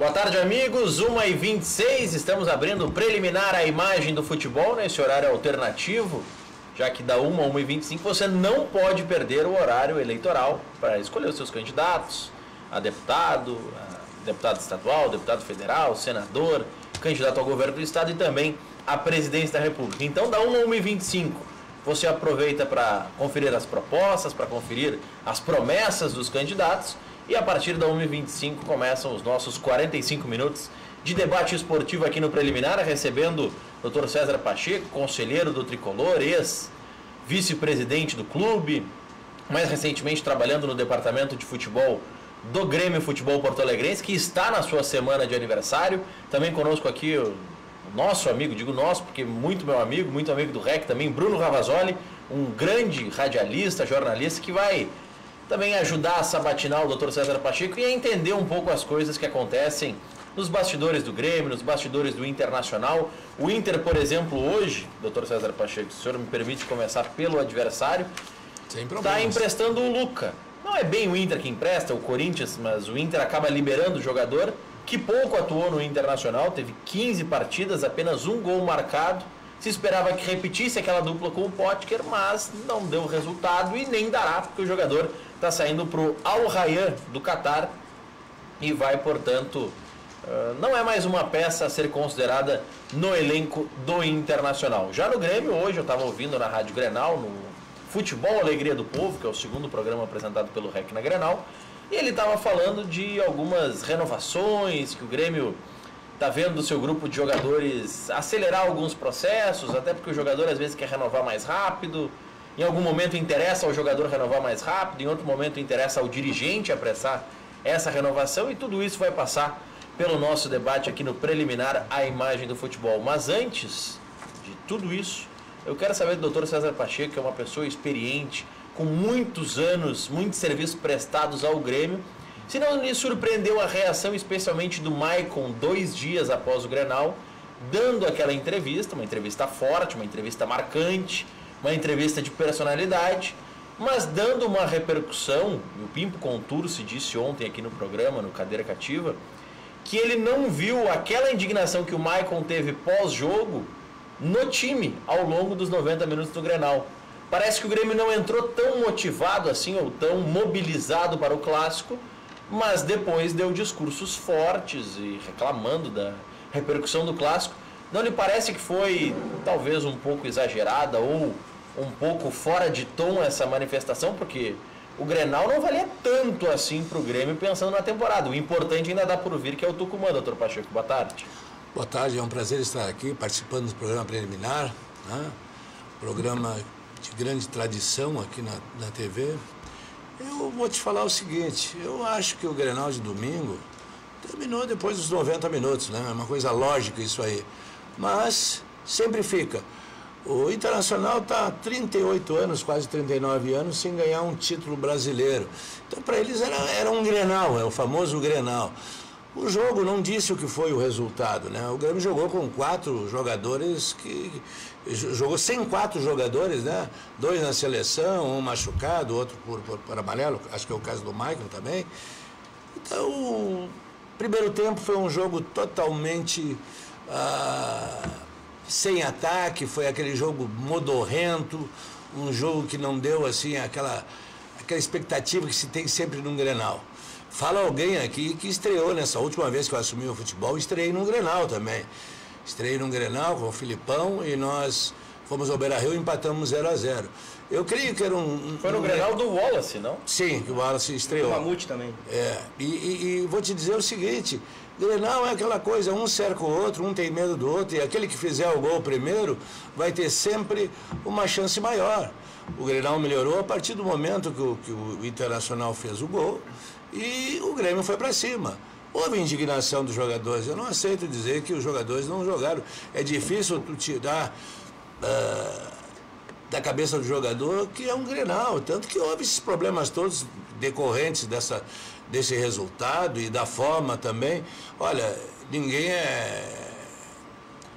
Boa tarde, amigos. 1h26, estamos abrindo o preliminar à imagem do futebol nesse horário alternativo, já que da 1 a 1h25 você não pode perder o horário eleitoral para escolher os seus candidatos a deputado estadual, deputado federal, senador, candidato ao governo do estado e também à presidência da república. Então, da 1 a 1h25, você aproveita para conferir as propostas, para conferir as promessas dos candidatos. E a partir da 1h25 começam os nossos 45 minutos de debate esportivo aqui no preliminar, recebendo o Dr. César Pacheco, conselheiro do Tricolor, ex-vice-presidente do clube, mais recentemente trabalhando no departamento de futebol do Grêmio Futebol Porto Alegrense, que está na sua semana de aniversário. Também conosco aqui o nosso amigo, digo nosso porque muito meu amigo, muito amigo do REC também, Bruno Ravazoli, um grande radialista, jornalista, que vai também ajudar a sabatinar o Dr. César Pacheco e a entender um pouco as coisas que acontecem nos bastidores do Grêmio, nos bastidores do Internacional. O Inter, por exemplo, hoje, Dr. César Pacheco, se o senhor me permite começar pelo adversário, está emprestando o Luca. Não é bem o Inter que empresta, o Corinthians, mas o Inter acaba liberando o jogador, que pouco atuou no Internacional, teve 15 partidas, apenas um gol marcado. Se esperava que repetisse aquela dupla com o Potker, mas não deu resultado e nem dará, porque o jogador está saindo para o Al Rayyan do Catar e vai, portanto, não é mais uma peça a ser considerada no elenco do Internacional. Já no Grêmio, hoje eu estava ouvindo na Rádio Grenal, no Futebol Alegria do Povo, que é o segundo programa apresentado pelo REC na Grenal, e ele estava falando de algumas renovações, que o Grêmio está vendo o seu grupo de jogadores acelerar alguns processos, até porque o jogador às vezes quer renovar mais rápido. Em algum momento interessa ao jogador renovar mais rápido, em outro momento interessa ao dirigente apressar essa renovação, e tudo isso vai passar pelo nosso debate aqui no preliminar à imagem do futebol. Mas antes de tudo isso, eu quero saber do Dr. César Pacheco, que é uma pessoa experiente, com muitos anos, muitos serviços prestados ao Grêmio, se não lhe surpreendeu a reação, especialmente do Maicon, 2 dias após o Grenal, dando aquela entrevista, uma entrevista forte, uma entrevista marcante, uma entrevista de personalidade, mas dando uma repercussão. E o Pimpo Contursi disse ontem aqui no programa, no Cadeira Cativa, que ele não viu aquela indignação que o Maicon teve pós-jogo no time ao longo dos 90 minutos do Grenal. Parece que o Grêmio não entrou tão motivado assim, ou tão mobilizado para o Clássico, mas depois deu discursos fortes e reclamando da repercussão do Clássico. Não lhe parece que foi talvez um pouco exagerada ou um pouco fora de tom essa manifestação? Porque o Grenal não valia tanto assim para o Grêmio pensando na temporada. O importante ainda dá por vir, que é o Tucumã, doutor Pacheco. Boa tarde. Boa tarde, é um prazer estar aqui participando do programa preliminar, né? Programa de grande tradição aqui na TV. Eu vou te falar o seguinte, eu acho que o Grenal de domingo terminou depois dos 90 minutos, né? É uma coisa lógica isso aí. Mas sempre fica. O Internacional está há 38 anos, quase 39 anos, sem ganhar um título brasileiro. Então, para eles era um Grenal, é o famoso Grenal. O jogo não disse o que foi o resultado, né? O Grêmio jogou com 4 jogadores jogou sem 4 jogadores, né? 2 na seleção, um machucado, outro por amarelo, acho que é o caso do Maicon também. Então, o primeiro tempo foi um jogo totalmente sem ataque, foi aquele jogo modorrento, um jogo que não deu assim aquela expectativa que se tem sempre num Grenal. Fala alguém aqui que estreou nessa última vez que eu assumi o futebol, estreiei num Grenal também. Estreiei num Grenal com o Filipão e nós fomos ao Beira-Rio e empatamos 0-0. Eu creio que era Foi no Grenal do Wallace, não? Sim, que o Wallace estreou. O Mamute também. E vou te dizer o seguinte, Grenal é aquela coisa, um cerca o outro, um tem medo do outro, e aquele que fizer o gol primeiro vai ter sempre uma chance maior. O Grenal melhorou a partir do momento que o Internacional fez o gol e o Grêmio foi para cima. Houve indignação dos jogadores. Eu não aceito dizer que os jogadores não jogaram. É difícil tu tirar da cabeça do jogador que é um Grenal. Tanto que houve esses problemas todos decorrentes desse resultado e da forma também. Olha, ninguém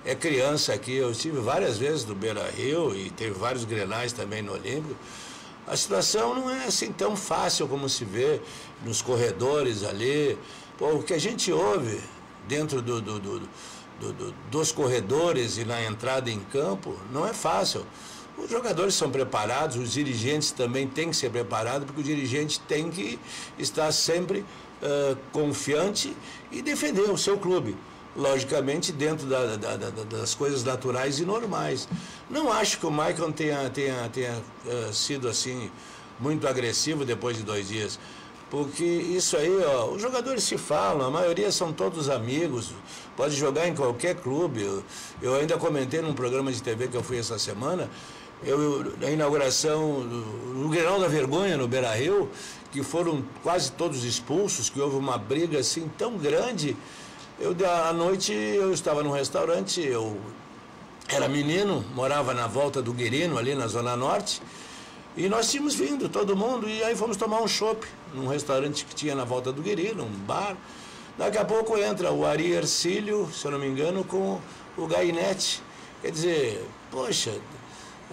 é criança aqui. Eu estive várias vezes no Beira-Rio e teve vários Grenais também no Olímpico. A situação não é assim tão fácil como se vê nos corredores ali. Pô, o que a gente ouve dentro dos corredores e na entrada em campo não é fácil. Os jogadores são preparados, os dirigentes também têm que ser preparados, porque o dirigente tem que estar sempre confiante e defender o seu clube. Logicamente, dentro das coisas naturais e normais. Não acho que o Maicon tenha sido assim muito agressivo depois de 2 dias. Porque isso aí, ó, os jogadores se falam, a maioria são todos amigos, pode jogar em qualquer clube. Eu ainda comentei num programa de TV que eu fui essa semana, na inauguração no Grenal da Vergonha, no Beira-Rio, que foram quase todos expulsos, que houve uma briga assim tão grande. À noite eu estava num restaurante, eu era menino, morava na volta do Guirino, ali na Zona Norte, e nós tínhamos vindo, todo mundo, e aí fomos tomar um chopp num restaurante que tinha na volta do Guirino, um bar. Daqui a pouco entra o Ari Ercílio, se eu não me engano, com o Gainete. Quer dizer, poxa,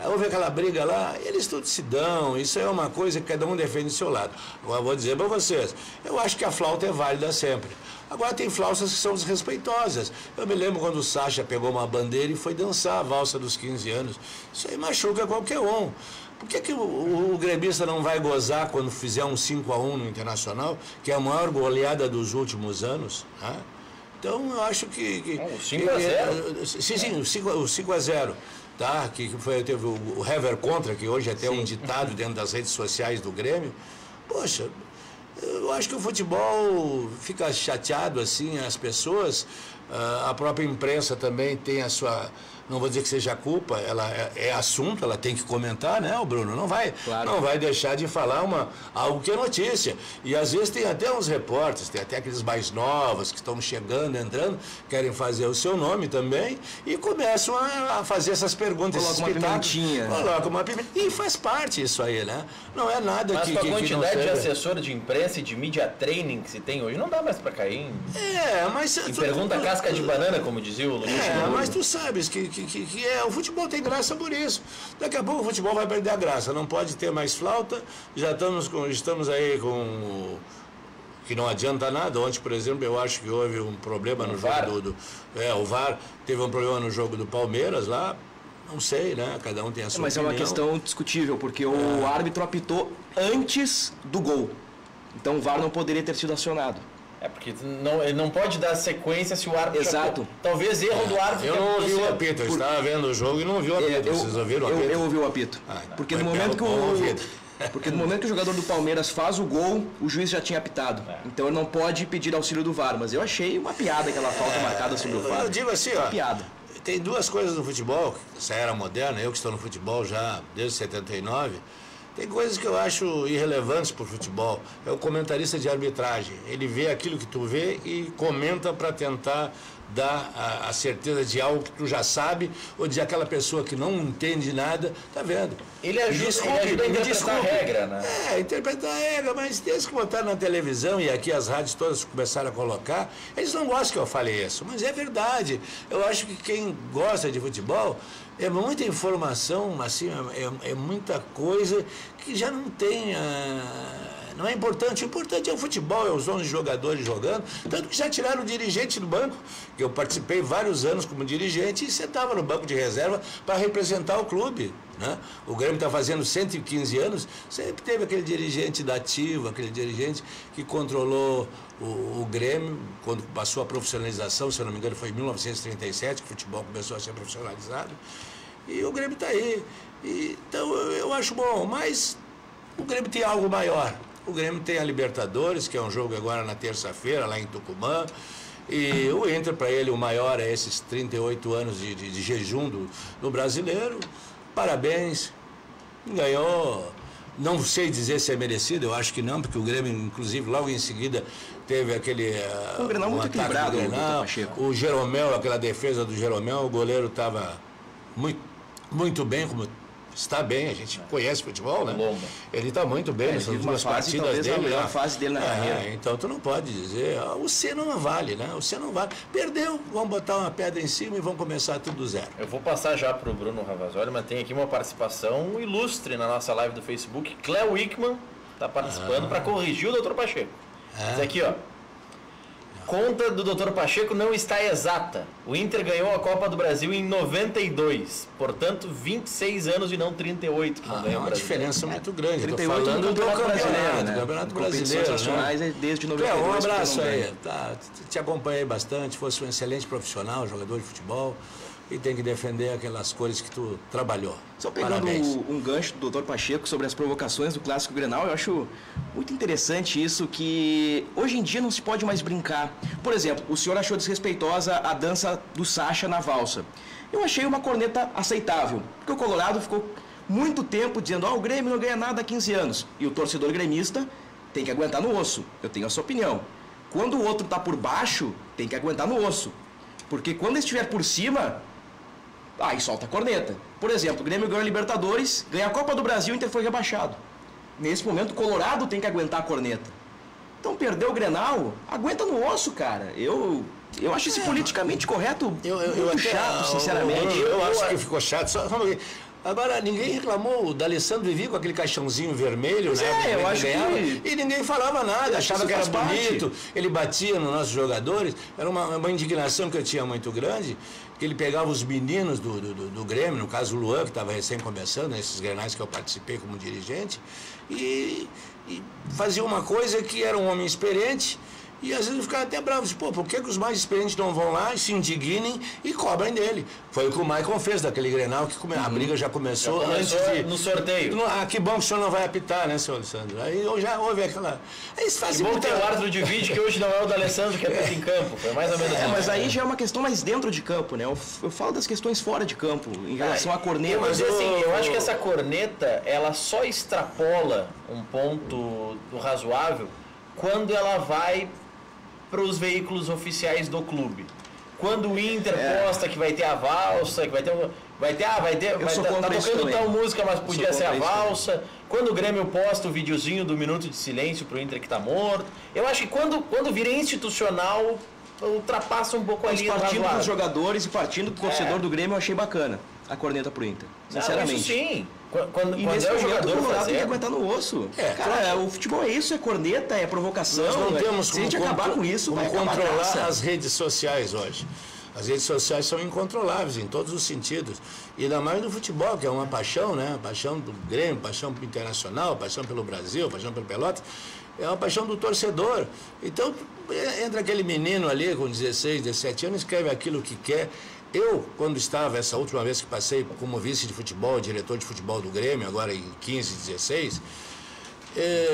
houve aquela briga lá, eles todos se dão, isso é uma coisa que cada um defende do seu lado. Agora vou dizer para vocês, eu acho que a flauta é válida sempre. Agora tem flautas que são desrespeitosas. Eu me lembro quando o Sacha pegou uma bandeira e foi dançar a valsa dos 15 anos. Isso aí machuca qualquer um. Por que o gremista não vai gozar quando fizer um 5-1 no Internacional, que é a maior goleada dos últimos anos? Né? Então eu acho que 5-0. Sim, o 5-0. Tá? Teve o Hever Contra, que hoje é até um ditado dentro das redes sociais do Grêmio. Poxa, eu acho que o futebol fica chateado assim, as pessoas, a própria imprensa também tem a sua, não vou dizer que seja culpa, ela é assunto, ela tem que comentar, né, o Bruno? Não vai deixar de falar algo que é notícia. E às vezes tem até uns repórteres, tem até aqueles mais novos que estão chegando, entrando, querem fazer o seu nome também e começam a fazer essas perguntas. Coloca uma pimentinha. Coloca uma pimentinha. E faz parte isso aí, né? Não é nada mas que... Mas com a quantidade de assessor de imprensa e de media training que se tem hoje, não dá mais pra cair mas... em pergunta casca de banana, como dizia o Luiz. Mas tu sabes que o futebol tem graça por isso. Daqui a pouco o futebol vai perder a graça, não pode ter mais flauta, já estamos aí com... que não adianta nada. Ontem, por exemplo, eu acho que houve um problema no jogo o VAR teve um problema no jogo do Palmeiras lá. Não sei, né? Cada um tem a sua Mas opinião. É uma questão discutível, porque o árbitro apitou antes do gol. Então o VAR não poderia ter sido acionado. Porque ele não pode dar sequência se o árbitro... Exato. Talvez erro do árbitro... Eu não ouvi o apito, eu estava vendo o jogo e não ouvi o apito. Vocês ouviram o apito? Eu ouvi o apito. Porque no momento que o jogador do Palmeiras faz o gol, o juiz já tinha apitado. Então ele não pode pedir auxílio do VAR. Mas eu achei uma piada aquela falta marcada sobre o VAR. Eu digo assim, ó... Piada. Tem duas coisas no futebol, essa era moderna, eu que estou no futebol já desde 79... Tem coisas que eu acho irrelevantes para o futebol. É o comentarista de arbitragem. Ele vê aquilo que tu vê e comenta para tentar dar a certeza de algo que tu já sabe, ou de aquela pessoa que não entende nada, tá vendo? Ele ajuda a interpretar a regra, né? Interpretar a regra, mas desde que botar na televisão, e aqui as rádios todas começaram a colocar, eles não gostam que eu fale isso, mas é verdade. Eu acho que quem gosta de futebol, é muita informação, assim, é muita coisa que já não tem... Não é importante. O importante é o futebol, é os 11 jogadores jogando. Tanto que já tiraram o dirigente do banco, que eu participei vários anos como dirigente e sentava no banco de reserva para representar o clube. Né? O Grêmio está fazendo 115 anos, sempre teve aquele dirigente da ativa, aquele dirigente que controlou o Grêmio, quando passou a profissionalização, se eu não me engano foi em 1937 que o futebol começou a ser profissionalizado. E o Grêmio está aí. Então eu acho bom, mas o Grêmio tem algo maior. O Grêmio tem a Libertadores, que é um jogo agora na terça-feira, lá em Tucumã. E o Inter, para ele, o maior é esses 38 anos de jejum do brasileiro. Parabéns. Ganhou. Não sei dizer se é merecido, eu acho que não, porque o Grêmio, inclusive, logo em seguida, teve aquele... Um Grenal muito equilibrado, o Jeromel, aquela defesa do Jeromel, o goleiro estava muito bem, como... Está bem, a gente conhece futebol, né? Lomba. Ele está muito bem nessas duas partidas dele. A melhor fase dele na carreira. Então tu não pode dizer, o C não vale, né? O C não vale. Perdeu, vamos botar uma pedra em cima e vamos começar tudo do zero. Eu vou passar já para o Bruno Ravazoli, mas tem aqui uma participação ilustre na nossa live do Facebook. Cléo Wickman está participando para corrigir o Dr. Pacheco. Diz aqui, ó. conta do Dr. Pacheco não está exata. O Inter ganhou a Copa do Brasil em 92. Portanto, 26 anos e não 38 que não ganhou. É uma diferença muito grande. 38 Estou falando do Campeonato Brasileiro, né? Campeonato Competições Brasileiro, nacionais né? desde 92. Um abraço aí. Tá, te acompanhei bastante. Fosse um excelente profissional, jogador de futebol. E tem que defender aquelas cores que tu trabalhou. Só pegando um gancho do Dr. Pacheco sobre as provocações do Clássico Grenal, eu acho muito interessante isso, que hoje em dia não se pode mais brincar. Por exemplo, o senhor achou desrespeitosa a dança do Sacha na valsa. Eu achei uma corneta aceitável, porque o Colorado ficou muito tempo dizendo o Grêmio não ganha nada há 15 anos. E o torcedor gremista tem que aguentar no osso. Eu tenho a sua opinião. Quando o outro está por baixo, tem que aguentar no osso. Porque quando estiver por cima... aí solta a corneta. Por exemplo, o Grêmio ganhou a Libertadores, ganha a Copa do Brasil e o Inter foi rebaixado. Nesse momento, o Colorado tem que aguentar a corneta. Então, perdeu o Grenal, aguenta no osso, cara. Eu acho isso politicamente correto muito chato, sinceramente. Eu acho que ficou chato. Só um pouquinho. Agora, ninguém reclamou, o D'Alessandro vivia com aquele caixãozinho vermelho, né? Eu acho que... E ninguém falava nada, achava que era bonito, ele batia nos nossos jogadores. Era uma indignação que eu tinha muito grande, que ele pegava os meninos do Grêmio, no caso o Luan, que estava recém começando, nesses grenais que eu participei como dirigente, e fazia uma coisa que era um homem experiente. E às vezes eu ficava até bravo, pô, por que os mais experientes não vão lá e se indignem e cobrem dele? Foi o que o Maicon fez daquele Grenal, que a briga já começou antes de... no sorteio. Que bom que o senhor não vai apitar, né, senhor Alessandro? Aí já houve aquela... Aí que bom ter o árbitro de vídeo, que hoje não é o D'Alessandro que apita em campo. Foi mais ou menos assim. Mas aí já é uma questão mais dentro de campo, né? Eu falo das questões fora de campo, em relação à corneta. Mas assim, eu acho que essa corneta, ela só extrapola um ponto do razoável quando ela vai para os veículos oficiais do clube. Quando o Inter posta que vai ter a valsa, que vai ter tá tocando tal música, mas podia ser a valsa. Quando o Grêmio posta o videozinho do minuto de silêncio pro Inter que tá morto. Eu acho que quando vira institucional, ultrapassa um pouco a linha do partindo dos jogadores e partindo do torcedor do Grêmio, eu achei bacana a corneta pro Inter. Sinceramente. Isso sim. Quando nesse é o jogador fazer, tem que aguentar no osso. Cara, o futebol é isso, é corneta, é provocação. Nós não temos se a gente acabar com isso, vai controlar as redes sociais hoje. As redes sociais são incontroláveis em todos os sentidos. E ainda mais no futebol, que é uma paixão, né? Paixão do Grêmio, paixão internacional, paixão pelo Brasil, paixão pelo Pelotas. É uma paixão do torcedor. Então, entra aquele menino ali com 16, 17 anos, escreve aquilo que quer. Eu, quando estava, essa última vez que passei como vice de futebol, diretor de futebol do Grêmio, agora em 15, 16,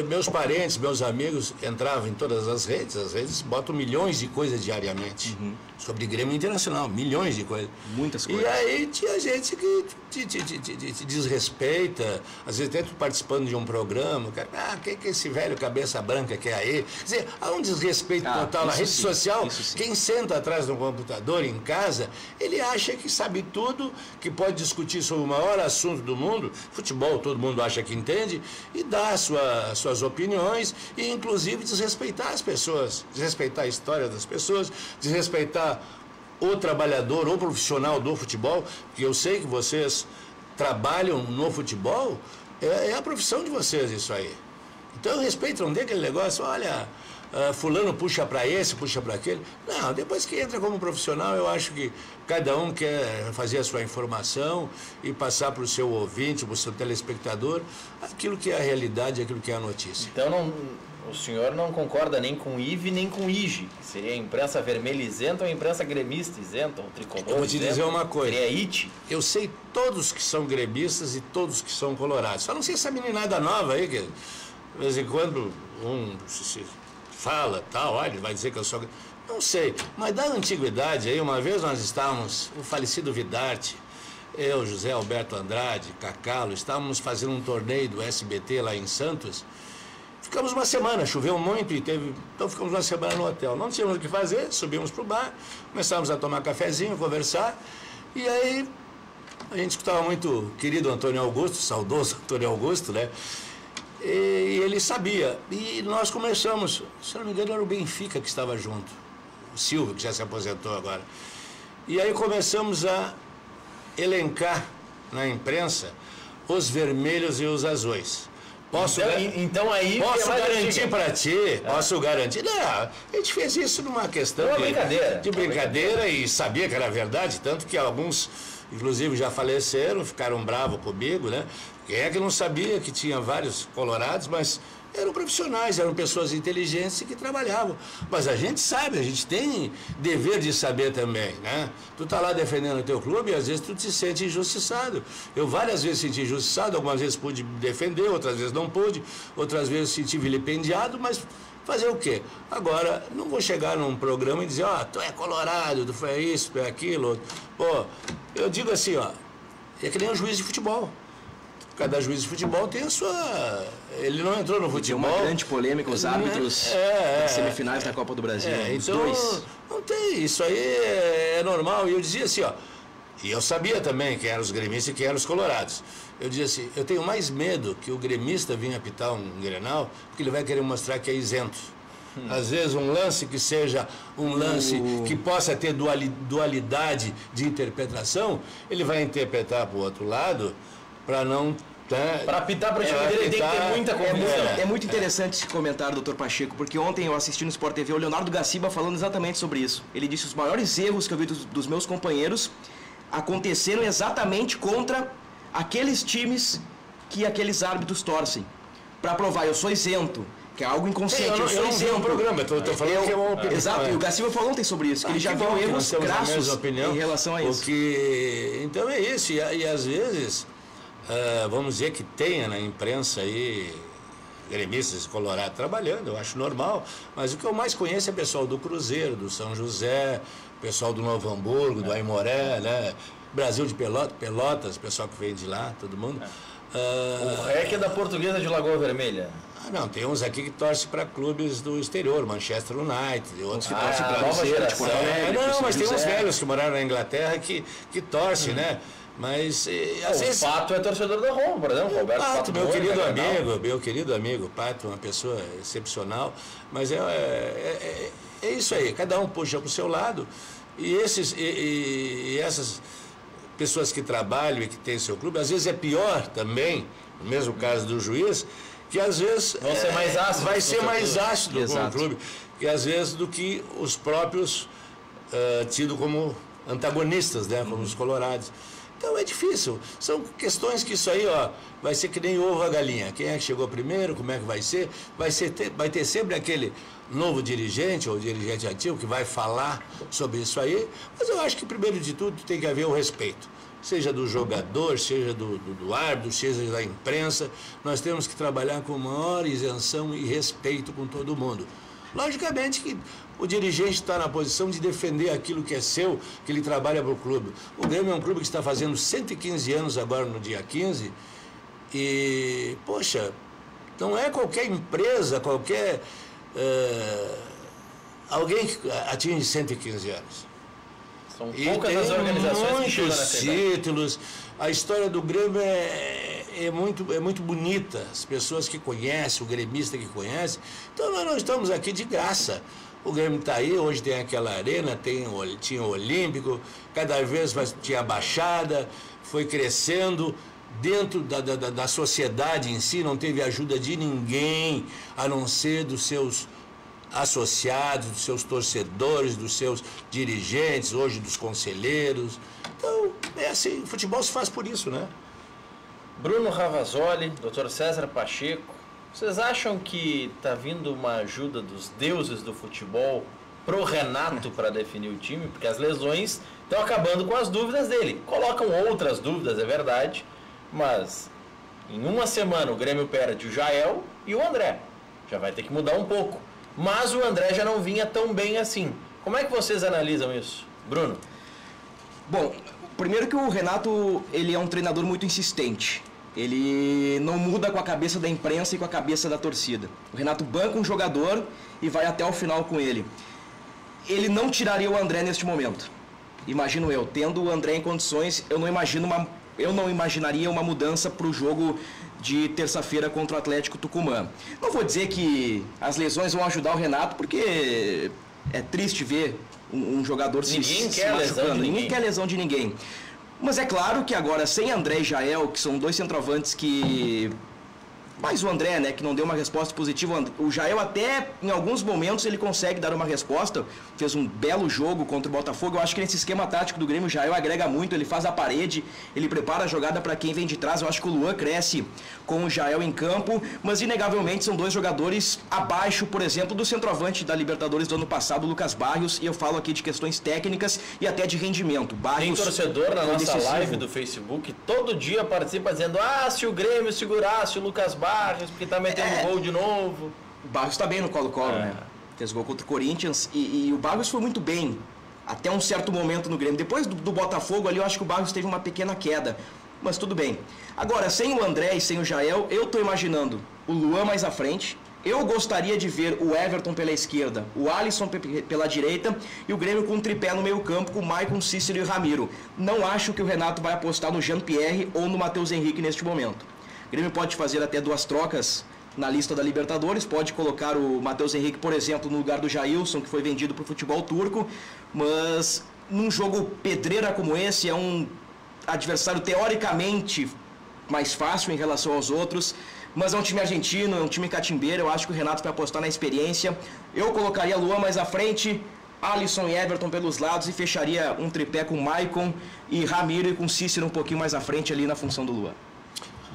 meus parentes, meus amigos entravam em todas as redes botam milhões de coisas diariamente. Sobre Grêmio Internacional, milhões de coisas. Muitas coisas. E aí tinha gente que te desrespeita, às vezes até tu participando de um programa, cara, quem que é esse velho cabeça branca que é aí? Quer dizer, há um desrespeito total na rede social. Quem senta atrás do computador em casa, ele acha que sabe tudo, que pode discutir sobre o maior assunto do mundo, futebol, todo mundo acha que entende, e dá suas opiniões, e inclusive desrespeitar as pessoas, desrespeitar a história das pessoas, desrespeitar o trabalhador, o profissional do futebol, que eu sei que vocês trabalham no futebol, é a profissão de vocês isso aí. Então eu respeito, não tem aquele negócio, olha, fulano puxa para esse, puxa para aquele. Não, depois que entra como profissional, eu acho que cada um quer fazer a sua informação e passar para o seu ouvinte, para o seu telespectador, aquilo que é a realidade, aquilo que é a notícia. Então o senhor não concorda nem com o IVE nem com o IGE, que seria a imprensa vermelha isenta ou a imprensa gremista isenta, ou tricolor. Eu vou te dizer uma coisa. Seria IT. Eu sei todos que são gremistas e todos que são colorados. Só não sei essa meninada nova aí, que de vez em quando se fala, tal, olha, vai dizer que eu sou... Não sei, mas da antiguidade aí, uma vez nós estávamos, o falecido Vidarte, eu, José Alberto Andrade, Cacalo, estávamos fazendo um torneio do SBT lá em Santos. Ficamos uma semana, choveu muito então ficamos uma semana no hotel. Não tínhamos o que fazer, subimos para o bar, começamos a tomar cafezinho, conversar, e aí a gente escutava muito o querido Antônio Augusto, saudoso Antônio Augusto, né? E ele sabia. E nós começamos, se não me engano era o Benfica que estava junto, o Silvio, que já se aposentou agora. E aí começamos a elencar na imprensa os vermelhos e os azuis. Então aí... Posso garantir para ti, posso garantir. Não, a gente fez isso numa questão de brincadeira e sabia que era verdade, tanto que alguns, inclusive, já faleceram, ficaram bravos comigo, né? Quem é que não sabia que tinha vários colorados, mas eram profissionais, eram pessoas inteligentes que trabalhavam. Mas a gente sabe, a gente tem dever de saber também, né? Tu tá lá defendendo o teu clube e às vezes tu te sente injustiçado. Eu várias vezes senti injustiçado, algumas vezes pude defender, outras vezes não pude, outras vezes senti vilipendiado, mas fazer o quê? Agora, não vou chegar num programa e dizer, ó, tu é colorado, tu foi isso, tu é aquilo. Pô, eu digo assim, ó, é que nem um juiz de futebol. Cada juiz de futebol tem a sua... Ele não entrou no futebol. Tem uma grande polêmica, os árbitros das semifinais da Copa do Brasil. Então, não tem. Isso aí é normal. E eu dizia assim, ó... E eu sabia também quem eram os gremistas e quem eram os colorados. Eu dizia assim, eu tenho mais medo que o gremista venha apitar um Grenal, porque ele vai querer mostrar que é isento. Às vezes um lance que seja um lance que possa ter dualidade de interpretação, ele vai interpretar para o outro lado... para não... Para apitar para o time dele, tem que ter muita convicção. É muito interessante esse comentário, doutor Pacheco, porque ontem eu assisti no Sport TV o Leonardo Gaciba falando exatamente sobre isso. Ele disse que os maiores erros que eu vi dos meus companheiros aconteceram exatamente contra aqueles times que aqueles árbitros torcem. Para provar, eu sou isento, que é algo inconsciente, eu sou isento. Programa, estou falando que é uma opinião. Exato, e o Gaciba falou ontem sobre isso, que ele já viu erros crassos em relação a isso. Então é isso, e às vezes... vamos dizer que tenha na imprensa aí gremistas colorados trabalhando, eu acho normal, mas o que eu mais conheço é pessoal do Cruzeiro, do São José, pessoal do Novo Hamburgo, do Aimoré, né? Brasil de Pelotas, pessoal que vem de lá, todo mundo. O REC é da Portuguesa de Lagoa Vermelha. Não, tem uns aqui que torcem para clubes do exterior, Manchester United, outros que torcem para Nova Geração. Não, mas tem uns velhos que moraram na Inglaterra que torcem, né? Mas às vezes... O Pato é torcedor da Roma, por exemplo. Roberto Pato, meu querido amigo, Pato, uma pessoa excepcional. Mas é isso aí, cada um puxa para o seu lado. E essas pessoas que trabalham e que têm seu clube, às vezes é pior também, no mesmo caso do juiz, que às vezes vai ser mais ácido com o clube, que às vezes do que os próprios tidos como antagonistas, né, como os colorados. Então é difícil, são questões que isso aí, ó, vai ser que nem ovo a galinha. Quem é que chegou primeiro, como é que vai ser? Vai ter sempre aquele novo dirigente ou dirigente ativo que vai falar sobre isso aí, mas eu acho que primeiro de tudo tem que haver o respeito. Seja do jogador, seja do árbitro, seja da imprensa, nós temos que trabalhar com maior isenção e respeito com todo mundo. Logicamente que o dirigente está na posição de defender aquilo que é seu, que ele trabalha para o clube. O Grêmio é um clube que está fazendo 115 anos agora no dia 15 e, poxa, não é qualquer empresa, qualquer... alguém que atinge 115 anos. São poucas as organizações que chegam nessa títulos. A história do Grêmio é muito bonita. As pessoas que conhecem, o gremista que conhece. Então nós não estamos aqui de graça. O Grêmio está aí, hoje tem aquela arena, tinha o Olímpico, cada vez tinha a Baixada, foi crescendo dentro da sociedade em si, não teve ajuda de ninguém, a não ser dos seus associados, dos seus torcedores, dos seus dirigentes, hoje dos conselheiros. Então, é assim, o futebol se faz por isso, né? Bruno Ravazoli, Dr. César Pacheco, vocês acham que está vindo uma ajuda dos deuses do futebol pro Renato para definir o time? Porque as lesões estão acabando com as dúvidas dele. Colocam outras dúvidas, é verdade, mas em uma semana o Grêmio perde o Jael e o André. Já vai ter que mudar um pouco. Mas o André já não vinha tão bem assim. Como é que vocês analisam isso? Bruno? Bom, primeiro que o Renato, ele é um treinador muito insistente. Ele não muda com a cabeça da imprensa e com a cabeça da torcida. O Renato banca um jogador e vai até o final com ele. Ele não tiraria o André neste momento. Imagino eu, tendo o André em condições, eu não imaginaria uma mudança para o jogo de terça-feira contra o Atlético Tucumã. Não vou dizer que as lesões vão ajudar o Renato, porque é triste ver um jogador se machucando. Ninguém quer lesão de ninguém. Mas é claro que agora, sem André e Jael, que são dois centroavantes que Mas o André, né, que não deu uma resposta positiva. O Jael até, em alguns momentos, ele consegue dar uma resposta. Fez um belo jogo contra o Botafogo. Eu acho que nesse esquema tático do Grêmio, o Jael agrega muito. Ele faz a parede, ele prepara a jogada para quem vem de trás. Eu acho que o Luan cresce com o Jael em campo. Mas, inegavelmente, são dois jogadores abaixo, por exemplo, do centroavante da Libertadores do ano passado, o Lucas Barrios. E eu falo aqui de questões técnicas e até de rendimento. Barrios, tem torcedor na nossa live do Facebook, todo dia participa dizendo: ah, se o Grêmio segurasse o Lucas Barrios, porque tá metendo gol de novo. O Barrios tá bem no Colo-Colo, né? Fez gol contra o Corinthians e o Barrios foi muito bem até um certo momento no Grêmio. Depois do Botafogo ali, eu acho que o Barrios teve uma pequena queda, mas tudo bem. Agora, sem o André e sem o Jael, eu tô imaginando o Luan mais à frente. Eu gostaria de ver o Everton pela esquerda, o Alisson pela direita e o Grêmio com um tripé no meio campo com o Maicon, Cícero e Ramiro. Não acho que o Renato vai apostar no Jean-Pierre ou no Matheus Henrique neste momento. O Grêmio pode fazer até 2 trocas na lista da Libertadores, pode colocar o Matheus Henrique, por exemplo, no lugar do Jailson, que foi vendido para o futebol turco, mas num jogo pedreira como esse, é um adversário teoricamente mais fácil em relação aos outros, mas é um time argentino, é um time catimbeiro. Eu acho que o Renato vai apostar na experiência. Eu colocaria Luan mais à frente, Alisson e Everton pelos lados e fecharia um tripé com Maicon e Ramiro e com Cícero um pouquinho mais à frente ali na função do Luan.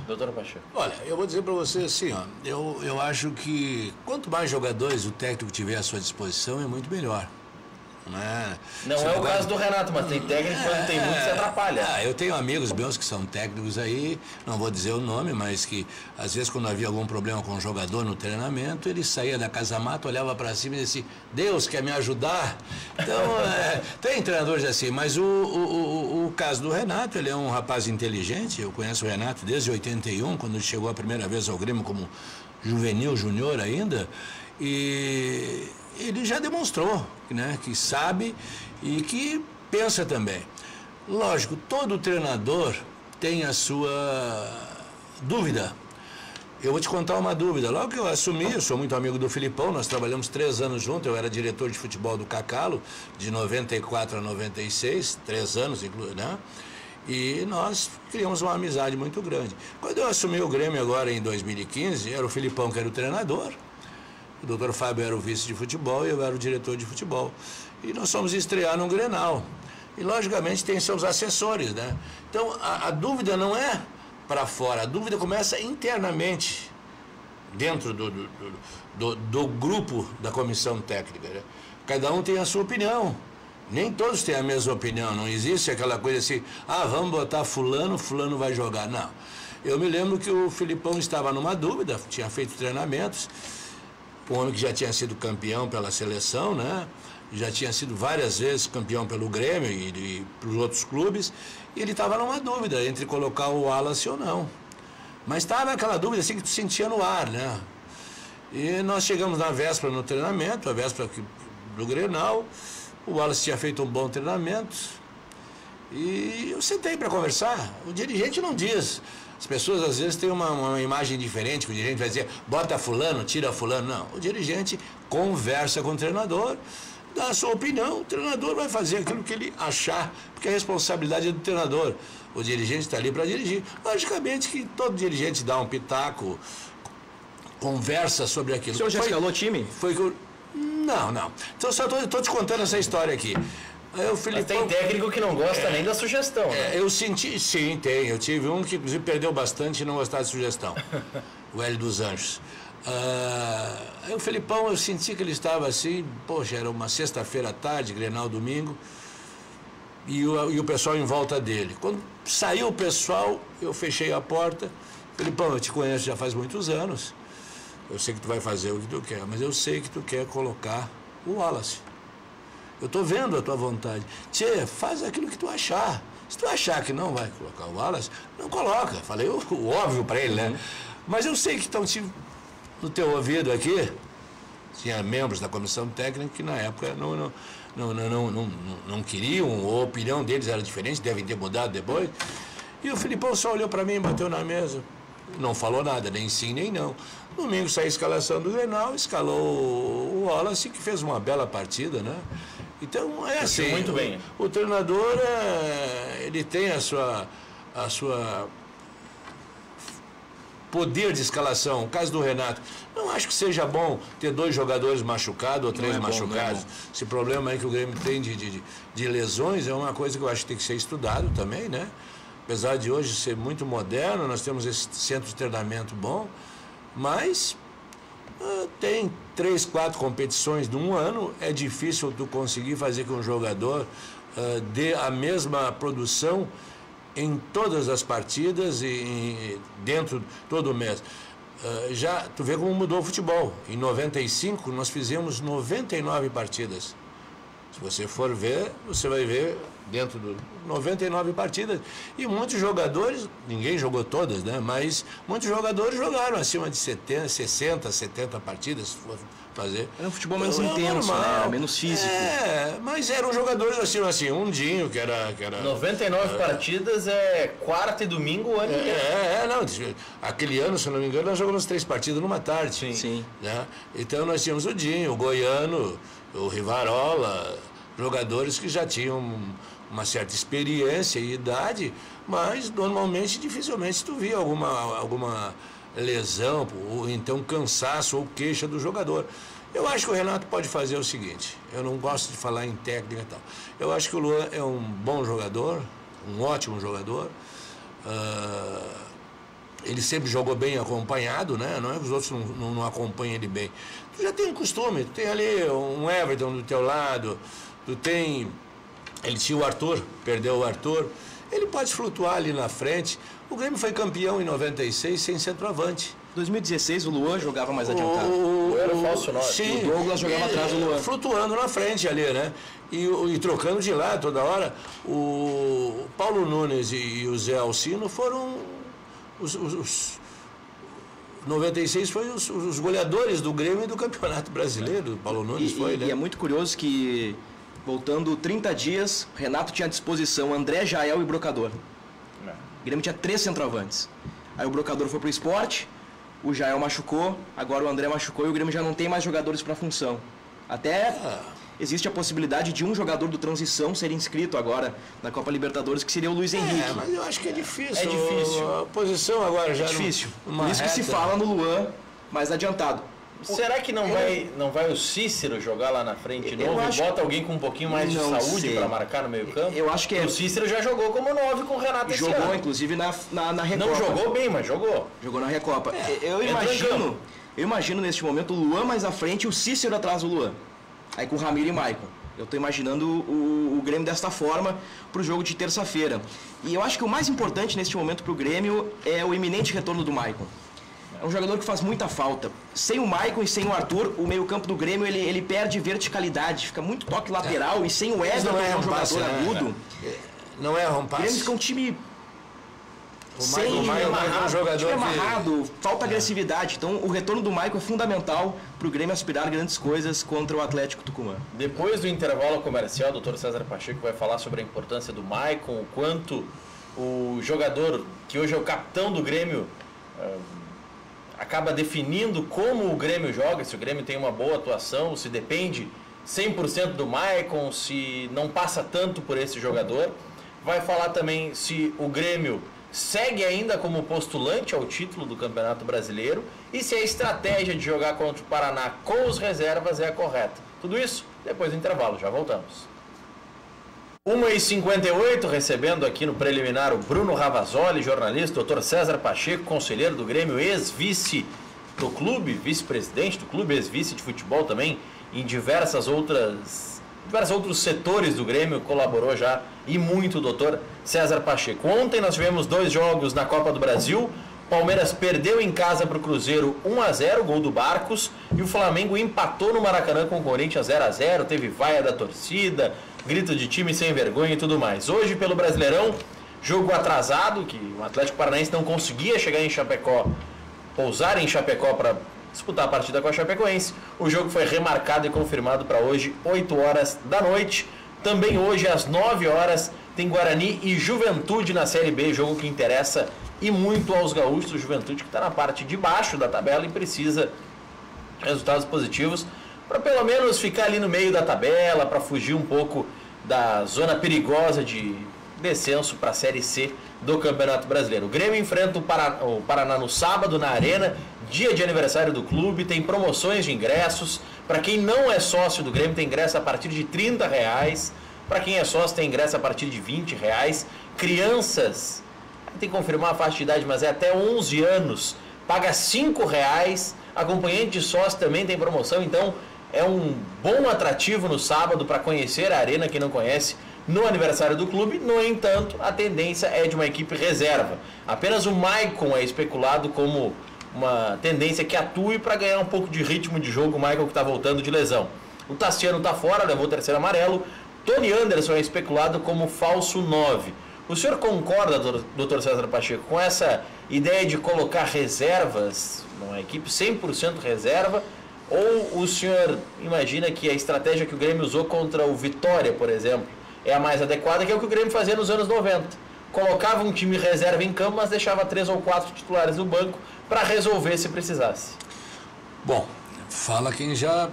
Doutor Pacheco. Olha, eu vou dizer para você assim, ó, eu acho que quanto mais jogadores o técnico tiver à sua disposição, é muito melhor. Não é o caso do Renato, mas tem técnico quando tem muito se atrapalha. Eu tenho amigos meus que são técnicos aí, não vou dizer o nome, mas que às vezes quando havia algum problema com o jogador no treinamento, ele saía da casa-mata, olhava para cima e dizia assim: Deus quer me ajudar. Então, tem treinadores assim, mas o caso do Renato, ele é um rapaz inteligente. Eu conheço o Renato desde 81, quando ele chegou a primeira vez ao Grêmio como juvenil, júnior ainda, e ele já demonstrou, né, que sabe e que pensa também. Lógico, todo treinador tem a sua dúvida. Eu vou te contar uma dúvida. Logo que eu assumi, eu sou muito amigo do Filipão, nós trabalhamos 3 anos juntos, eu era diretor de futebol do Cacalo, de 94 a 96, 3 anos, né? E nós criamos uma amizade muito grande. Quando eu assumi o Grêmio agora em 2015, era o Filipão que era o treinador, o doutor Fábio era o vice de futebol e eu era o diretor de futebol. E nós fomos estrear no Grenal. E, logicamente, tem seus assessores, né? Então, a dúvida não é para fora, a dúvida começa internamente, dentro do grupo da comissão técnica, né? Cada um tem a sua opinião. Nem todos têm a mesma opinião. Não existe aquela coisa assim: ah, vamos botar fulano, fulano vai jogar. Não. Eu me lembro que o Filipão estava numa dúvida, tinha feito treinamentos, um homem que já tinha sido campeão pela seleção, né? Já tinha sido várias vezes campeão pelo Grêmio e para os outros clubes, e ele estava numa dúvida entre colocar o Wallace ou não. Mas estava aquela dúvida assim que tu sentia no ar, né? E nós chegamos na véspera no treinamento, a véspera do Grenal, o Wallace tinha feito um bom treinamento, e eu sentei para conversar. O dirigente não diz. As pessoas às vezes têm uma imagem diferente, que o dirigente vai dizer: bota fulano, tira fulano. Não, o dirigente conversa com o treinador, dá a sua opinião, o treinador vai fazer aquilo que ele achar, porque a responsabilidade é do treinador. O dirigente está ali para dirigir. Logicamente que todo dirigente dá um pitaco, conversa sobre aquilo. O senhor já escalou o time? Não. Então só estou te contando essa história aqui. Mas tem técnico que não gosta nem da sugestão, né? Eu senti, sim, tem. Eu tive um que inclusive perdeu bastante e não gostava de sugestão. O Hélio dos Anjos. Aí o Felipão, eu senti que ele estava assim, poxa, era uma sexta-feira à tarde, Grenal domingo, e o pessoal em volta dele. Quando saiu o pessoal, eu fechei a porta. Felipão, eu te conheço já faz muitos anos. Eu sei que tu vai fazer o que tu quer, mas eu sei que tu quer colocar o Wallace. Eu estou vendo a tua vontade. Tchê, faz aquilo que tu achar. Se tu achar que não vai colocar o Wallace, não coloca. Falei o óbvio para ele, né? Mas eu sei que estão no teu ouvido aqui, tinha membros da comissão técnica que na época não queriam, ou a opinião deles era diferente, devem ter mudado depois. E o Filipão só olhou para mim, bateu na mesa, não falou nada, nem sim, nem não. Domingo saiu a escalação do Grenal, escalou o Wallace, que fez uma bela partida, né? Então, é assim, muito bem. O treinador, ele tem a sua poder de escalação. O caso do Renato. Não acho que seja bom ter 2 jogadores machucados ou 3 machucados. Esse problema aí que o Grêmio tem de lesões é uma coisa que eu acho que tem que ser estudado também, né? Apesar de hoje ser muito moderno, nós temos esse centro de treinamento bom, mas tem 3, 4 competições num ano, é difícil tu conseguir fazer que um jogador dê a mesma produção em todas as partidas e dentro todo mês. Já tu vê como mudou o futebol. Em 95 nós fizemos 99 partidas. Se você for ver, você vai ver dentro de 99 partidas. E muitos jogadores, ninguém jogou todas, né? Mas muitos jogadores jogaram acima de 70, 60, 70 partidas, se for fazer. Era um futebol menos intenso, né? Era menos físico. Mas eram jogadores assim, um Dinho, que era 99 partidas é quarta e domingo o ano inteiro. Não. Aquele ano, se não me engano, nós jogamos 3 partidas numa tarde. Sim. Né? Então nós tínhamos o Dinho, o Goiano, o Rivarola, jogadores que já tinham uma certa experiência e idade, mas normalmente, dificilmente tu via alguma lesão, ou então cansaço ou queixa do jogador. Eu acho que o Renato pode fazer o seguinte, eu não gosto de falar em técnica e tal, eu acho que o Luan é um bom jogador, um ótimo jogador, ele sempre jogou bem acompanhado, né? Não é que os outros não acompanham ele bem. Tu já tem um costume, tu tem ali um Everton do teu lado, ele tinha o Arthur, perdeu o Arthur, ele pode flutuar ali na frente. O Grêmio foi campeão em 96 sem centroavante. 2016 o Luan jogava mais adiantado. Era o falso 9. Sim, o Douglas jogava atrás do Luan. Flutuando na frente ali, né? E trocando de lado toda hora. O Paulo Nunes e o Zé Alcino foram os 96 foi os goleadores do Grêmio e do Campeonato Brasileiro. O Paulo Nunes foi, né? E é muito curioso que, voltando 30 dias, Renato tinha à disposição André, Jael e Brocador. O Grêmio tinha 3 centroavantes. Aí o Brocador foi pro Sport, o Jael machucou, agora o André machucou e o Grêmio já não tem mais jogadores para função. Até existe a possibilidade de um jogador do transição ser inscrito agora na Copa Libertadores, que seria o Luiz Henrique. Mas eu acho que é difícil. É difícil. A posição agora já É difícil. numa Por isso que se reta. fala no Luan mais adiantado. Será que não vai o Cícero jogar lá na frente de Eu novo e acho- bota alguém com um pouquinho mais de Não saúde sei. para marcar no meio campo? Eu acho que O Cícero já jogou como 9 com o Renato esse jogou, ano. inclusive, na Recopa. Não jogou bem, mas jogou. Jogou na Recopa. Eu entrou em imagino neste momento o Luan mais à frente e o Cícero atrás do Luan. Aí com o Ramiro e Maicon. Eu estou imaginando o Grêmio desta forma para o jogo de terça-feira. E eu acho que o mais importante neste momento para o Grêmio é o iminente retorno do Maicon. É um jogador que faz muita falta. Sem o Maicon e sem o Arthur, o meio-campo do Grêmio ele perde verticalidade, fica muito toque lateral. E sem o Everton, que é um jogador agudo, Não é o rompasse. Grêmio fica um time O Maicon é um jogador time que... amarrado, falta agressividade. Então o retorno do Maicon é fundamental para o Grêmio aspirar grandes coisas contra o Atlético Tucumã. Depois do intervalo comercial, o Dr. César Pacheco vai falar sobre a importância do Maicon, o quanto o jogador, que hoje é o capitão do Grêmio, acaba definindo como o Grêmio joga, se o Grêmio tem uma boa atuação, se depende 100% do Maicon, se não passa tanto por esse jogador. Vai falar também se o Grêmio segue ainda como postulante ao título do Campeonato Brasileiro e se a estratégia de jogar contra o Paraná com os reservas é a correta. Tudo isso depois do intervalo, já voltamos. 1h58, recebendo aqui no preliminar o Bruno Ravazoli, jornalista, Dr. César Pacheco, conselheiro do Grêmio, ex-vice do clube, vice-presidente do clube, ex-vice de futebol também, em diversos outros setores do Grêmio, colaborou já e muito o Dr. César Pacheco. Ontem nós tivemos 2 jogos na Copa do Brasil. Palmeiras perdeu em casa para o Cruzeiro 1-0, gol do Barcos, e o Flamengo empatou no Maracanã com o Corinthians 0-0, teve vaia da torcida, grito de time sem vergonha e tudo mais. Hoje, pelo Brasileirão, jogo atrasado, que o Atlético Paranaense não conseguia chegar em Chapecó, pousar em Chapecó para disputar a partida com a Chapecoense. O jogo foi remarcado e confirmado para hoje, 8 horas da noite. Também hoje, às 9 horas, tem Guarani e Juventude na Série B, jogo que interessa e muito aos gaúchos. O Juventude que está na parte de baixo da tabela e precisa de resultados positivos para pelo menos ficar ali no meio da tabela, para fugir um pouco da zona perigosa de descenso para a Série C do Campeonato Brasileiro. O Grêmio enfrenta o Paraná no sábado na Arena, dia de aniversário do clube, tem promoções de ingressos. Para quem não é sócio do Grêmio, tem ingresso a partir de R$30. Para quem é sócio, tem ingresso a partir de R$20. Crianças, tem que confirmar a faixa de idade, mas é até 11 anos, paga R$5. Acompanhante de sócio também tem promoção, então é um bom atrativo no sábado para conhecer a Arena, quem não conhece, no aniversário do clube. No entanto, a tendência é de uma equipe reserva. Apenas o Maicon é especulado como uma tendência que atue para ganhar um pouco de ritmo de jogo. O Maicon que está voltando de lesão. O Tassiano está fora, levou o terceiro amarelo. Tony Anderson é especulado como falso 9. O senhor concorda, doutor César Pacheco, com essa ideia de colocar reservas numa equipe 100% reserva? Ou o senhor imagina que a estratégia que o Grêmio usou contra o Vitória, por exemplo, é a mais adequada, que é o que o Grêmio fazia nos anos 90? Colocava um time reserva em campo, mas deixava 3 ou 4 titulares no banco para resolver se precisasse. Bom, fala quem já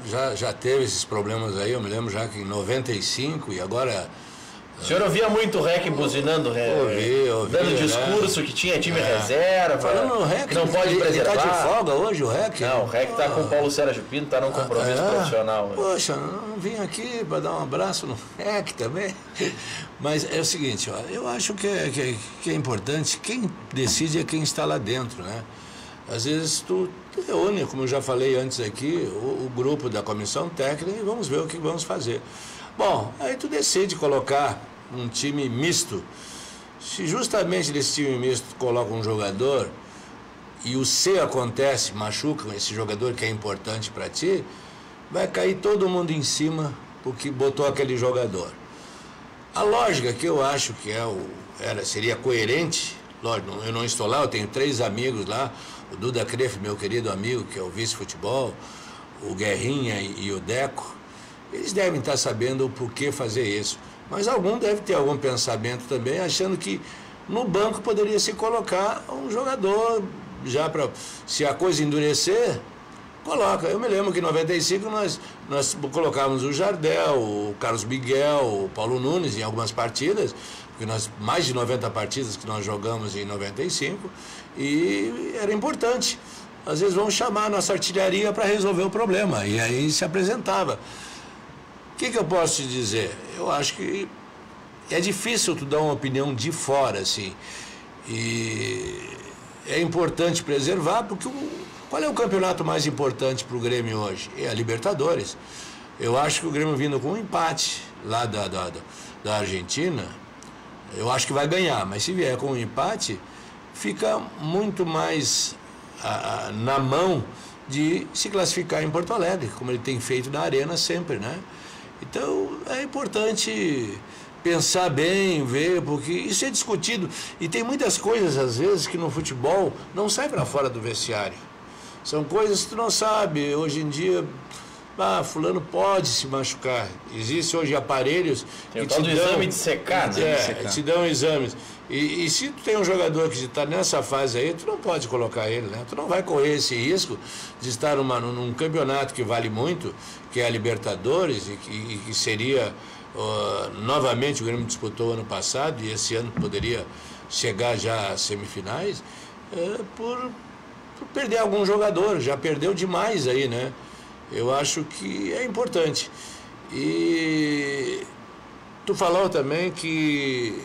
teve esses problemas aí. Eu me lembro já que em 95 e agora... O senhor ouvia muito o REC buzinando, ouvi, dando discurso, né? Que tinha time reserva, falando o REC, que não pode preservar. Ele está de folga hoje, o REC? Não, o REC está com o Paulo Sérgio Pinto, está num compromisso profissional. Poxa, não vim aqui para dar um abraço no REC também. Mas é o seguinte, ó, eu acho que é importante, quem decide é quem está lá dentro, né? Às vezes tu reúne, como eu já falei antes aqui, o grupo da comissão técnica e vamos ver o que vamos fazer. Bom, aí tu decide colocar um time misto. Se justamente desse time misto tu coloca um jogador e o C acontece, machuca esse jogador que é importante para ti, vai cair todo mundo em cima porque botou aquele jogador. A lógica que eu acho que seria coerente, lógico, eu não estou lá, eu tenho 3 amigos lá, o Duda Crefe, meu querido amigo, que é o vice-futebol, o Guerrinha e o Deco. Eles devem estar sabendo o porquê fazer isso. Mas algum deve ter algum pensamento também, achando que no banco poderia se colocar um jogador, já para, se a coisa endurecer, coloca. Eu me lembro que em 95 nós colocávamos o Jardel, o Carlos Miguel, o Paulo Nunes em algumas partidas, porque mais de 90 partidas que nós jogamos em 95, e era importante. Às vezes vamos chamar a nossa artilharia para resolver o problema, e aí se apresentava. O que eu posso te dizer? Eu acho que é difícil tu dar uma opinião de fora, assim. E é importante preservar, porque qual é o campeonato mais importante para o Grêmio hoje? É a Libertadores. Eu acho que o Grêmio vindo com um empate lá da Argentina, eu acho que vai ganhar. Mas se vier com um empate, fica muito mais na mão de se classificar em Porto Alegre, como ele tem feito na Arena sempre, né? Então, é importante pensar bem, ver, porque isso é discutido. E tem muitas coisas, às vezes, que no futebol não sai para fora do vestiário. São coisas que tu não sabe. Hoje em dia, fulano pode se machucar. Existem hoje aparelhos que te dão exame de secar, né? Te dão exames. E se tu tem um jogador que está nessa fase aí, tu não pode colocar ele, né? Tu não vai correr esse risco de estar num campeonato que vale muito, que é a Libertadores, e que seria, novamente, o Grêmio disputou ano passado, e esse ano poderia chegar já às semifinais, por perder algum jogador. Já perdeu demais aí, né? Eu acho que é importante. E tu falou também que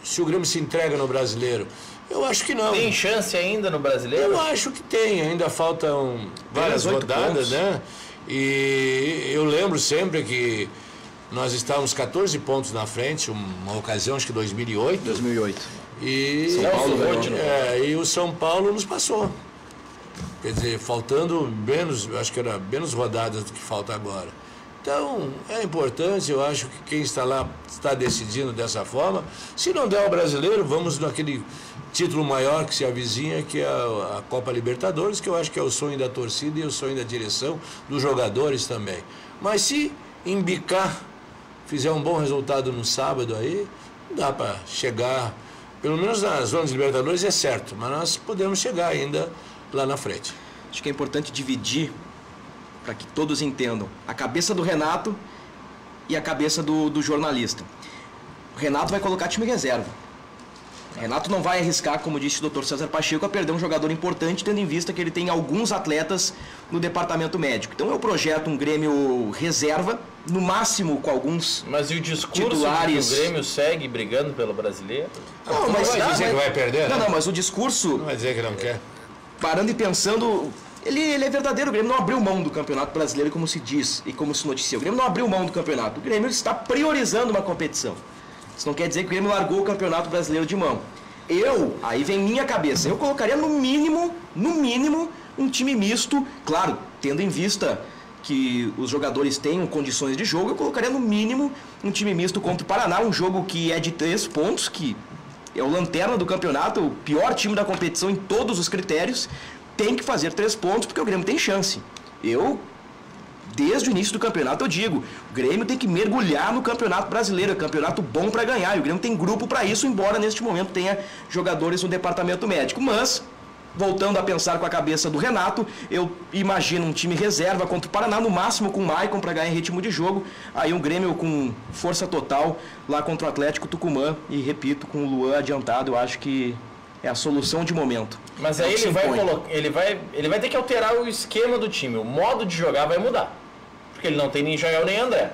se o Grêmio se entrega no Brasileiro, eu acho que não. Tem chance ainda no Brasileiro? Eu acho que tem, ainda faltam várias rodadas, né? E eu lembro sempre que nós estávamos 14 pontos na frente, uma ocasião, acho que 2008. 2008. E São Paulo, e o São Paulo nos passou. Quer dizer, faltando menos, acho que era menos rodadas do que falta agora. Então, é importante, eu acho que quem está lá está decidindo dessa forma. Se não der o Brasileiro, vamos naquele título maior que se avizinha, que é a Copa Libertadores, que eu acho que é o sonho da torcida e o sonho da direção, dos jogadores também. Mas se embicar, fizer um bom resultado no sábado aí, dá para chegar, pelo menos na zona de Libertadores é certo, mas nós podemos chegar ainda lá na frente. Acho que é importante dividir, para que todos entendam, a cabeça do Renato e a cabeça do jornalista. o Renato vai colocar time reserva. Renato não vai arriscar, como disse o Dr. César Pacheco, a perder um jogador importante, tendo em vista que ele tem alguns atletas no departamento médico. Então eu projeto um Grêmio reserva, no máximo com alguns titulares. Mas e o discurso de que o Grêmio segue brigando pelo brasileiro? Não, mas vai dizer que vai perder, né? Não, mas o discurso... Não vai dizer que não quer. Parando e pensando... Ele é verdadeiro, o Grêmio não abriu mão do Campeonato Brasileiro, como se diz e como se noticia. O Grêmio não abriu mão do campeonato. O Grêmio está priorizando uma competição. Isso não quer dizer que o Grêmio largou o Campeonato Brasileiro de mão. Aí vem minha cabeça, eu colocaria no mínimo, um time misto, claro, tendo em vista que os jogadores tenham condições de jogo, eu colocaria no mínimo um time misto contra o Paraná, um jogo que é de 3 pontos, que é o lanterna do campeonato, o pior time da competição em todos os critérios, tem que fazer 3 pontos porque o Grêmio tem chance. Desde o início do campeonato eu digo, o Grêmio tem que mergulhar no Campeonato Brasileiro, é um campeonato bom para ganhar, e o Grêmio tem grupo para isso, embora neste momento tenha jogadores no departamento médico. Mas, voltando a pensar com a cabeça do Renato, eu imagino um time reserva contra o Paraná, no máximo com o Maicon para ganhar em ritmo de jogo, aí um Grêmio com força total lá contra o Atlético Tucumã, e repito, com o Luan adiantado, eu acho que é a solução de momento. Mas aí ele vai ter que alterar o esquema do time, o modo de jogar vai mudar. Porque ele não tem nem Jael nem André.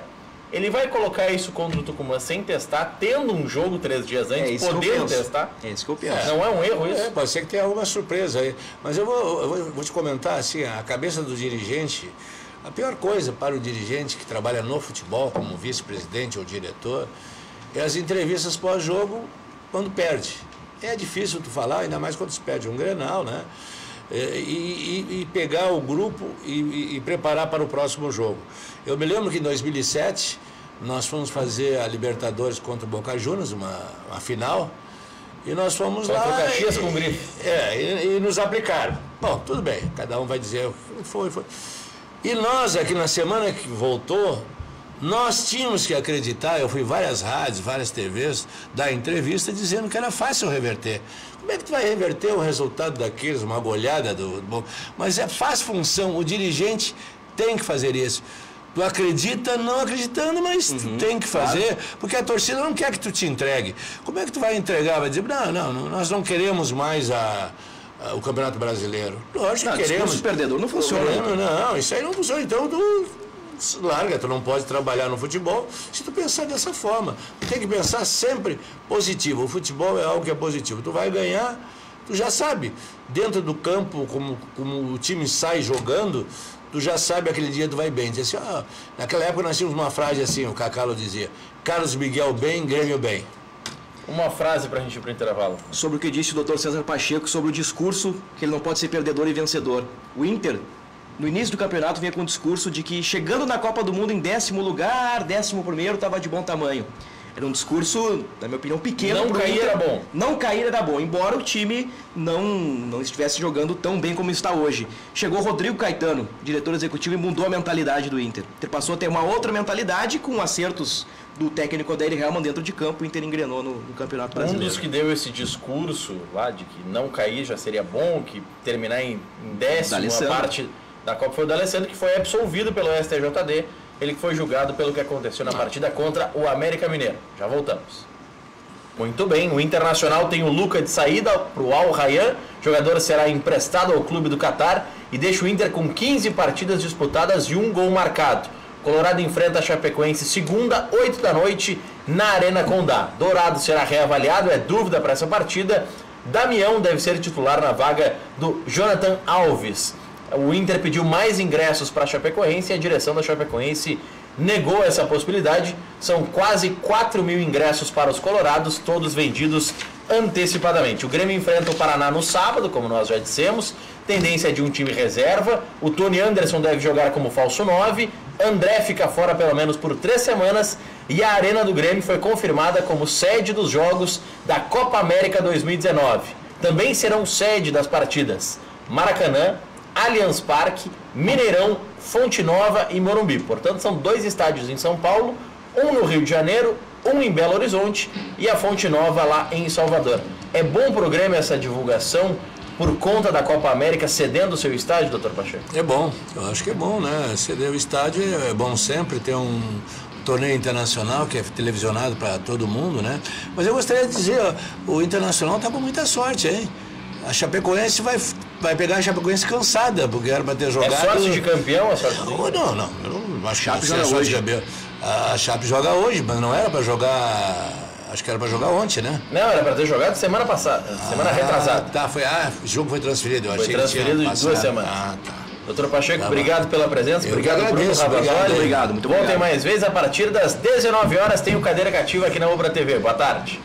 Ele vai colocar isso contra o Tucumã sem testar, tendo um jogo 3 dias antes, podendo testar? É isso que eu penso. Não é um erro isso? Pode ser que tenha alguma surpresa aí. Mas eu vou te comentar assim, a cabeça do dirigente, a pior coisa para o dirigente que trabalha no futebol, como vice-presidente ou diretor, é as entrevistas pós-jogo quando perde. É difícil tu falar, ainda mais quando se perde um Grenal, né? E pegar o grupo e preparar para o próximo jogo. Eu me lembro que em 2007 nós fomos fazer a Libertadores contra o Boca Juniors, uma final, e nós fomos lá Caxias com grife. E nos aplicaram. Bom, tudo bem, cada um vai dizer foi. E nós aqui na semana que voltou, nós tínhamos que acreditar, eu fui em várias rádios, várias TVs, dar entrevista dizendo que era fácil reverter. Como é que tu vai reverter o resultado daqueles, uma goleada do... Mas faz função, o dirigente tem que fazer isso. Tu acredita, não acreditando, mas tu tem que fazer, porque a torcida não quer que tu te entregue. Como é que tu vai entregar? Vai dizer, não, nós não queremos mais o Campeonato Brasileiro. Lógico que queremos. O perdedor não funciona. Não, isso aí não funciona. Então tu larga, tu não pode trabalhar no futebol se tu pensar dessa forma. Tu tem que pensar sempre positivo. O futebol é algo que é positivo. Tu vai ganhar, tu já sabe. Dentro do campo, como o time sai jogando, tu já sabe aquele dia tu vai bem. Diz assim, naquela época nós tínhamos uma frase assim, o Cacalo dizia, Carlos Miguel bem, Grêmio bem. Uma frase pra gente ir pro intervalo. Sobre o que disse o Dr. César Pacheco, sobre o discurso que ele não pode ser perdedor e vencedor. O Inter, no início do campeonato, vinha com o discurso de que chegando na Copa do Mundo em 10º lugar, 11º, estava de bom tamanho. Era um discurso, na minha opinião, pequeno. Não cair era bom. Não cair era bom, embora o time não estivesse jogando tão bem como está hoje. Chegou Rodrigo Caetano, diretor executivo, e mudou a mentalidade do Inter. Inter passou a ter uma outra mentalidade com acertos do técnico Odair Hellmann dentro de campo. O Inter engrenou no Campeonato Brasileiro. Um dos que deu esse discurso lá de que não cair já seria bom, que terminar em 10ª parte da Copa foi o D'Alessandro, que foi absolvido pelo STJD. Ele que foi julgado pelo que aconteceu na partida contra o América Mineiro. Já voltamos. Muito bem, o Internacional tem o Luca de saída para o Al Rayyan. O jogador será emprestado ao clube do Catar e deixa o Inter com 15 partidas disputadas e 1 gol marcado. Colorado enfrenta a Chapecoense segunda, 8 da noite, na Arena Condá. Dourado será reavaliado, é dúvida para essa partida. Damião deve ser titular na vaga do Jonathan Alves. O Inter pediu mais ingressos para a Chapecoense e a direção da Chapecoense negou essa possibilidade. São quase 4.000 ingressos para os colorados, todos vendidos antecipadamente. O Grêmio enfrenta o Paraná no sábado, como nós já dissemos. Tendência de um time reserva. O Tony Anderson deve jogar como falso 9. André fica fora pelo menos por 3 semanas. E a Arena do Grêmio foi confirmada como sede dos jogos da Copa América 2019. Também serão sede das partidas Maracanã, Allianz Parque, Mineirão, Fonte Nova e Morumbi. Portanto, são 2 estádios em São Paulo, um no Rio de Janeiro, um em Belo Horizonte e a Fonte Nova lá em Salvador. É bom para o Grêmio essa divulgação por conta da Copa América cedendo o seu estádio, Dr. Pacheco? É bom, eu acho que é bom, né? Ceder o estádio é bom sempre, ter um torneio internacional que é televisionado para todo mundo, né? Mas eu gostaria de dizer, ó, o Internacional tá com muita sorte, hein? A Chapecoense vai pegar a Chapecoense cansada, porque era para ter jogado... É sorte de campeão a sorte? Não, eu não acho que Chape é joga sorte hoje. de campeão. A Chape joga hoje, mas não era para jogar... Acho que era para jogar ontem, né? Não, era para ter jogado semana passada, semana retrasada. Tá, o jogo foi transferido. Eu Foi achei transferido que de 2 semanas. Tá. Doutor Pacheco, Tá obrigado pela presença, Eu obrigado que Bruno agradeço, Ravazoli. obrigado, muito Voltem obrigado. mais vezes, a partir das 19 horas tem o Cadeira Cativa aqui na Ubra TV. Boa tarde.